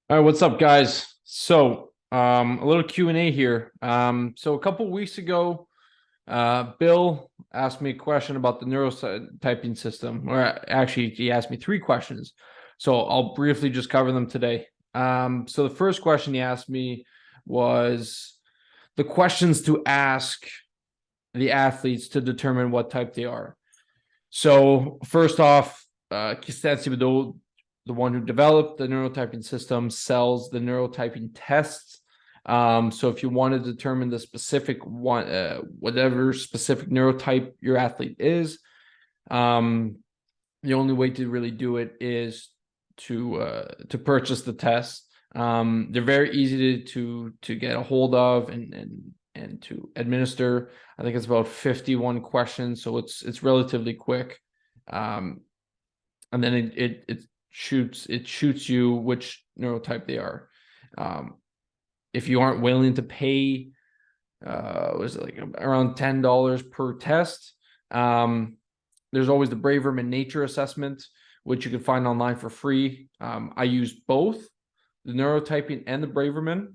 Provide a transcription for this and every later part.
All right, what's up, guys? A little Q&A here. So a couple weeks ago, Bill asked me a question about the neurotyping system, or actually, he asked me three questions. So I'll briefly just cover them today. So the first question he asked me was the questions to ask the athletes to determine what type they are. So first off, Christian Thibodeau, the one who developed the neurotyping system, sells the neurotyping tests. So if you want to determine the specific one, whatever specific neurotype your athlete is, the only way to really do it is to purchase the test. They're very easy to get a hold of and to administer. I think it's about 51 questions, so it's relatively quick. And then it shoots you which neurotype they are. If you aren't willing to pay, was it like around $10 per test? There's always the Braverman Nature Assessment, which you can find online for free. I use both the neurotyping and the Braverman.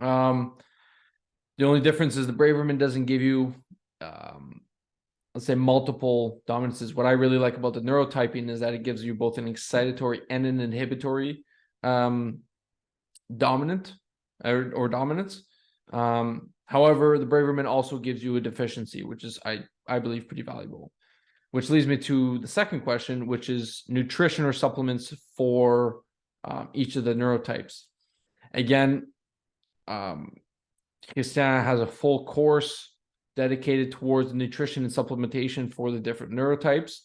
The only difference is the Braverman doesn't give you, let's say, multiple dominances. What I really like about the neurotyping is that it gives you both an excitatory and an inhibitory dominant or dominance. However, the Braverman also gives you a deficiency, which is, I believe, pretty valuable. Which leads me to the second question, which is nutrition or supplements for each of the neurotypes. Again, Christian has a full course dedicated towards the nutrition and supplementation for the different neurotypes.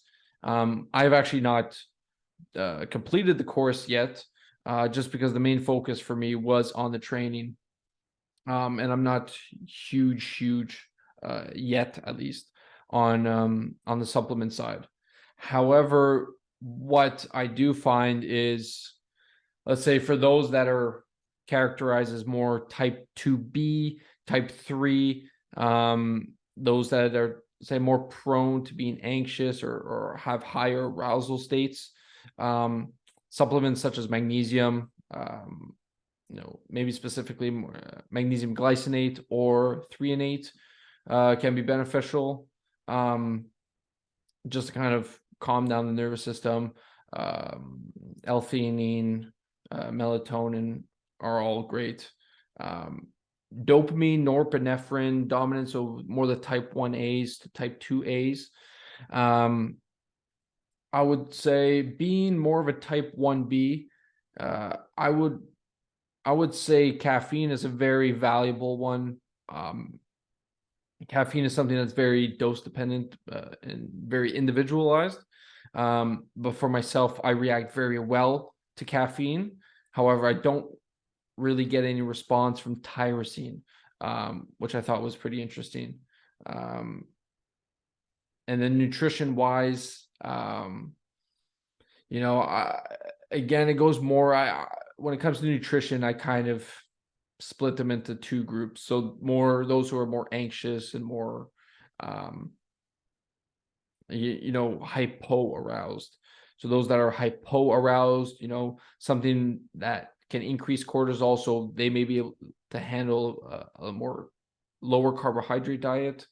I've actually not completed the course yet, just because the main focus for me was on the training. And I'm not huge yet, at least on the supplement side. However, what I do find is, let's say, for those that are characterized as more type 2B, type 3, those that are, say, more prone to being anxious or have higher arousal states, supplements such as magnesium, maybe specifically magnesium glycinate or threonate can be beneficial, just to kind of calm down the nervous system. L-theanine, melatonin are all great. Dopamine, norepinephrine dominant, so more the type 1As to type 2As. I would say, being more of a type 1B, I would say caffeine is a very valuable one. Caffeine is something that's very dose dependent and very individualized. But for myself, I react very well to caffeine. However, I don't really get any response from tyrosine, which I thought was pretty interesting. And then nutrition wise, again, it goes more. When it comes to nutrition, I kind of split them into two groups. So more those who are more anxious and more, hypo aroused. So those that are hypo aroused, something that can increase cortisol, so they may be able to handle a more lower carbohydrate diet.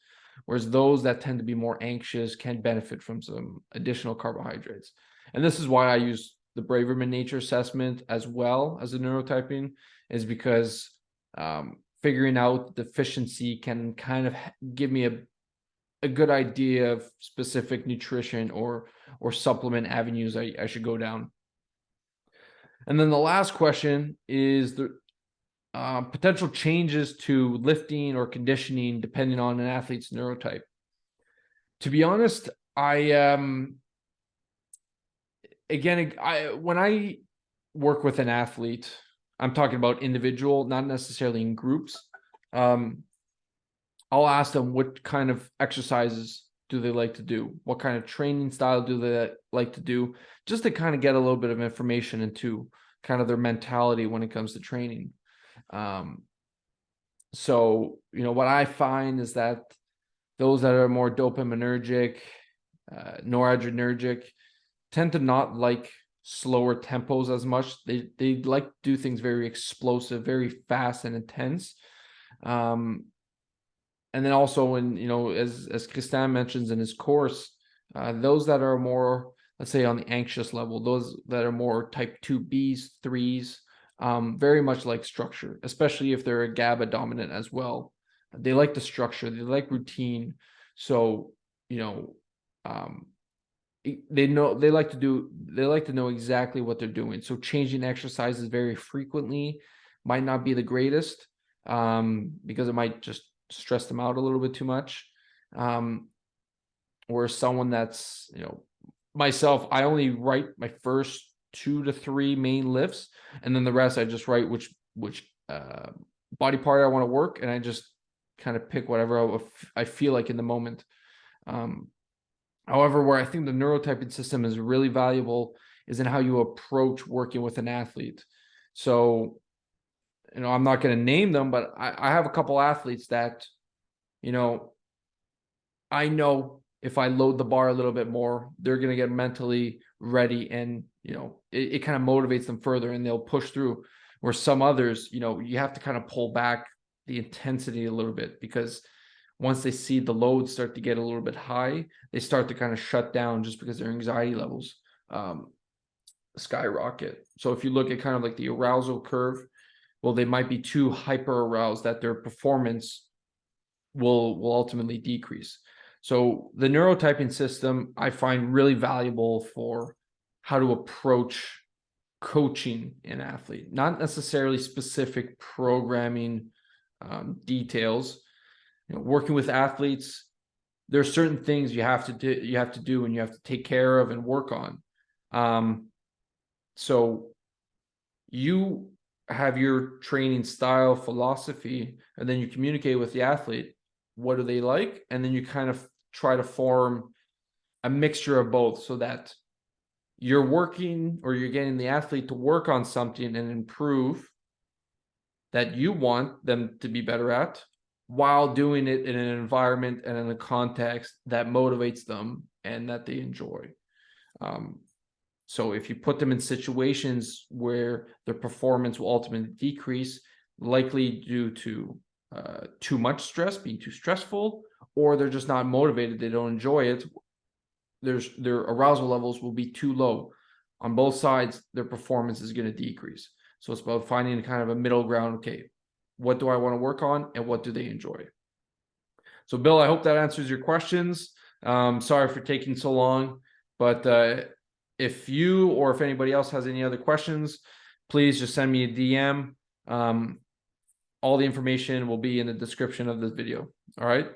Whereas those that tend to be more anxious can benefit from some additional carbohydrates. And this is why I use the Braverman Nature Assessment as well as the neurotyping, is because figuring out deficiency can kind of give me a good idea of specific nutrition or supplement avenues I should go down. And then the last question is the potential changes to lifting or conditioning depending on an athlete's neurotype. To be honest, when I work with an athlete, I'm talking about individual, not necessarily in groups. I'll ask them what kind of exercises do they like to do? What kind of training style do they like to do? Just to kind of get a little bit of information into kind of their mentality when it comes to training. So, what I find is that those that are more dopaminergic, noradrenergic, tend to not like slower tempos as much. They like to do things very explosive, very fast and intense. And then also, when, you know, as Christian mentions in his course, those that are more, let's say, on the anxious level, those that are more type 2Bs, 3s, very much like structure, especially if they're a GABA dominant as well. They like the structure, they like routine. So, you know, they like to know exactly what they're doing. So changing exercises very frequently might not be the greatest, because it might just stress them out a little bit too much. Or someone that's, you know, myself, I only write my first 2 to 3 main lifts, and then the rest I just write which body part I want to work, and I just kind of pick whatever I feel like in the moment. However, where I think the neurotyping system is really valuable is in how you approach working with an athlete. So, you know, I'm not going to name them, but I have a couple athletes that, you know, I know if I load the bar a little bit more, they're going to get mentally ready, and, you know, it kind of motivates them further and they'll push through. Where some others, you know, you have to kind of pull back the intensity a little bit, because once they see the load start to get a little bit high, they start to kind of shut down, just because their anxiety levels skyrocket. So if you look at kind of like the arousal curve, well, they might be too hyper aroused that their performance will ultimately decrease. So the neurotyping system I find really valuable for how to approach coaching an athlete, not necessarily specific programming details. You know, working with athletes, there's certain things you have to do, and you have to take care of and work on. So you have your training style, philosophy, and then you communicate with the athlete. What do they like? And then you kind of try to form a mixture of both, so that you're working, or you're getting the athlete to work on something and improve that you want them to be better at, while doing it in an environment and in a context that motivates them and that they enjoy. So if you put them in situations where their performance will ultimately decrease, likely due to too much stress, being too stressful, or they're just not motivated, they don't enjoy it, their arousal levels will be too low. On both sides, their performance is going to decrease. So it's about finding kind of a middle ground. Okay, what do I want to work on, and what do they enjoy? So Bill, I hope that answers your questions. Sorry for taking so long, but if you or if anybody else has any other questions, please just send me a DM. All the information will be in the description of this video. All right.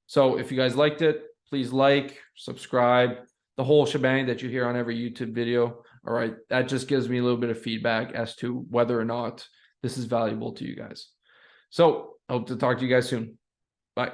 So if you guys liked it, please like, subscribe, the whole shebang that you hear on every YouTube video. All right. That just gives me a little bit of feedback as to whether or not this is valuable to you guys. So I hope to talk to you guys soon. Bye.